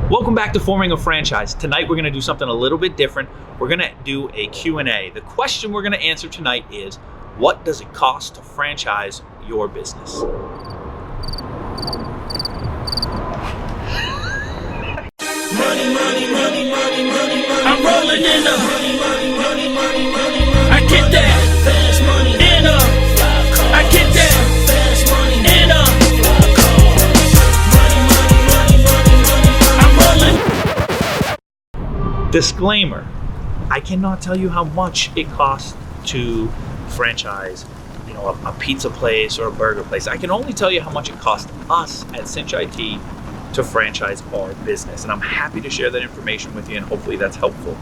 Welcome back to Forming a Franchise. Tonight we're going to do something a little bit different. We're going to do a Q&A. The question we're going to answer tonight is, what does it cost to franchise your business? Money, money, money, money, money, money. I'm rolling in the I get that fast money in I get that fast money in money, money, money, money. I'm rolling. Disclaimer, I cannot tell you how much it costs to franchise, a pizza place or a burger place. I can only tell you how much it costs us at Cinch I.T. to franchise our business. And I'm happy to share that information with you, and hopefully that's helpful.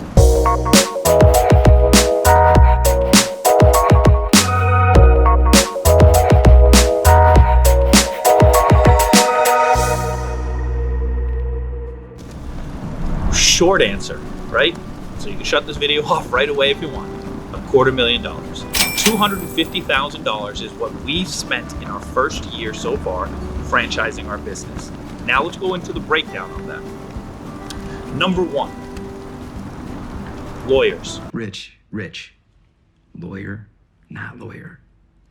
Short answer, right? So you can shut this video off right away if you want. $250,000. $250,000 is what we've spent in our first year so far franchising our business. Now let's go into the breakdown of that. Number one, lawyers. Rich. Lawyer, not lawyer.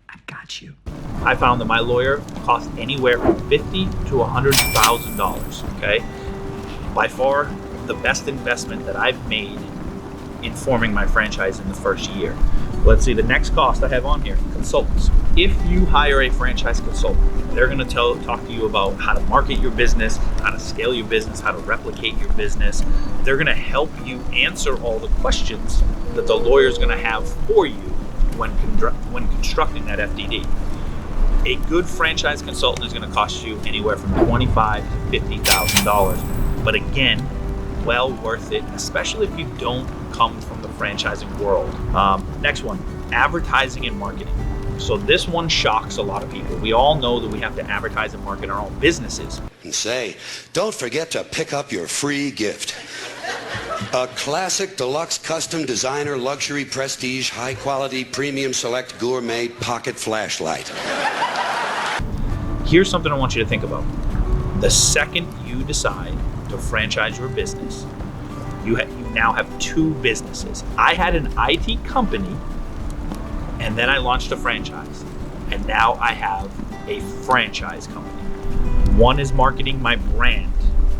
I've got you. I found that my lawyer cost anywhere from $50,000 to $100,000, okay? By far the best investment that I've made in forming my franchise in the first year. Let's see, the next cost I have on here, consultants. If you hire a franchise consultant, they're going to talk to you about how to market your business, how to scale your business, how to replicate your business. They're going to help you answer all the questions that the lawyer is going to have for you when constructing that FDD. A good franchise consultant is going to cost you anywhere from $25,000 to $50,000. But again, well worth it, especially if you don't come from the franchising world. Next one, advertising and marketing. So this one shocks a lot of people. We all know that we have to advertise and market our own businesses. And say, don't forget to pick up your free gift. A classic, deluxe, custom, designer, luxury, prestige, high quality, premium, select, gourmet pocket flashlight. Here's something I want you to think about. The second you decide to franchise your business, you now have two businesses. I had an IT company, and then I launched a franchise, and now I have a franchise company. One is marketing my brand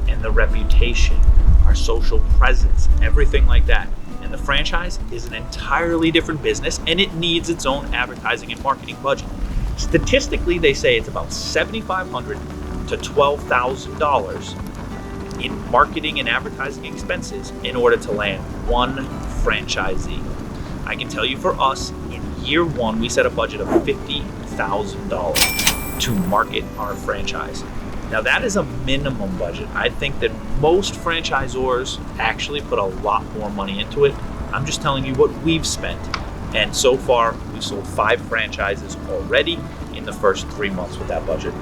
and the reputation, our social presence, everything like that. And the franchise is an entirely different business, and it needs its own advertising and marketing budget. Statistically, they say it's about $7,500 to $12,000 in marketing and advertising expenses in order to land one franchisee. I can tell you, for us, in year one, we set a budget of $50,000 to market our franchise. Now that is a minimum budget. I think that most franchisors actually put a lot more money into it. I'm just telling you what we've spent. And so far, we've sold 5 franchises already in the first 3 months with that budget.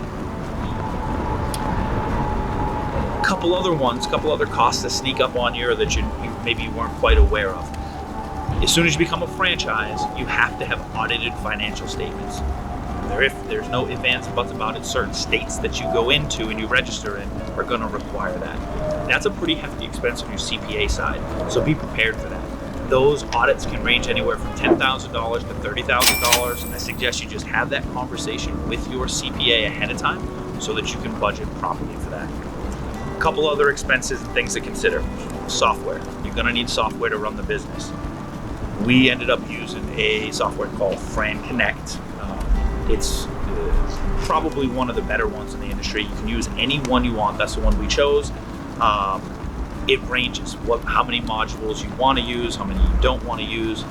Couple other costs that sneak up on you or that you maybe weren't quite aware of. As soon as you become a franchise, you have to have audited financial statements. There's no ifs, ands, and buts about it. Certain states that you go into and you register in are going to require that. That's a pretty hefty expense on your CPA side, so be prepared for that. Those audits can range anywhere from $10,000 to $30,000. I suggest you just have that conversation with your CPA ahead of time so that you can budget properly for that. A couple other expenses and things to consider. Software. You're going to need software to run the business. We ended up using a software called Fran Connect. It's probably one of the better ones in the industry. You can use any one you want. That's the one we chose. It ranges how many modules you want to use, how many you don't want to use.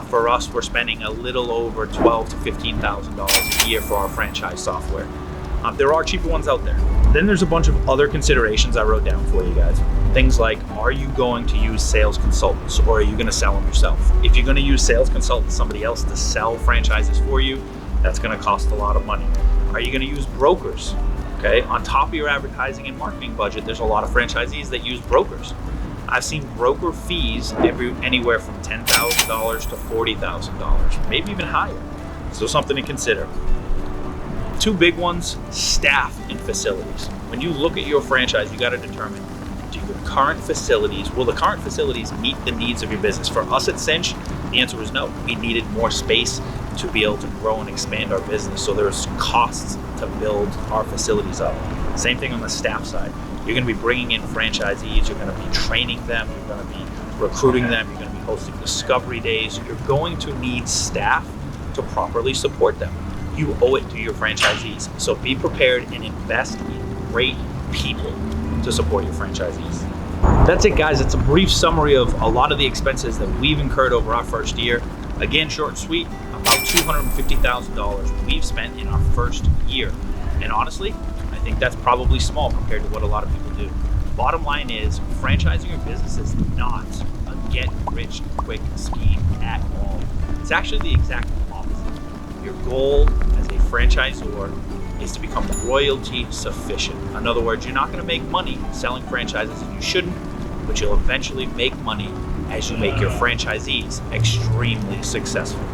For us, we're spending a little over $12,000 to $15,000 a year for our franchise software. There are cheaper ones out there. Then there's a bunch of other considerations I wrote down for you guys. Things like, are you going to use sales consultants or are you going to sell them yourself? If you're going to use sales consultants, somebody else to sell franchises for you, that's going to cost a lot of money. Are you going to use brokers? Okay, on top of your advertising and marketing budget, there's a lot of franchisees that use brokers. I've seen broker fees anywhere from $10,000 to $40,000, maybe even higher. So something to consider. Two big ones, staff and facilities. When you look at your franchise, you got to determine, do your current facilities, will the current facilities meet the needs of your business? For us at Cinch, the answer was no. We needed more space to be able to grow and expand our business. So there's costs to build our facilities up. Same thing on the staff side. You're going to be bringing in franchisees, you're going to be training them, you're going to be recruiting them, you're going to be hosting discovery days. You're going to need staff to properly support them. You owe it to your franchisees. So be prepared and invest in great people to support your franchisees. That's it, guys. It's a brief summary of a lot of the expenses that we've incurred over our first year. Again, short and sweet, about $250,000 we've spent in our first year. And honestly, I think that's probably small compared to what a lot of people do. Bottom line is, franchising your business is not a get-rich-quick scheme at all. It's actually the exact opposite. Your goal as a franchisor is to become royalty sufficient. In other words, you're not going to make money selling franchises, and you shouldn't, but you'll eventually make money as you make your franchisees extremely successful.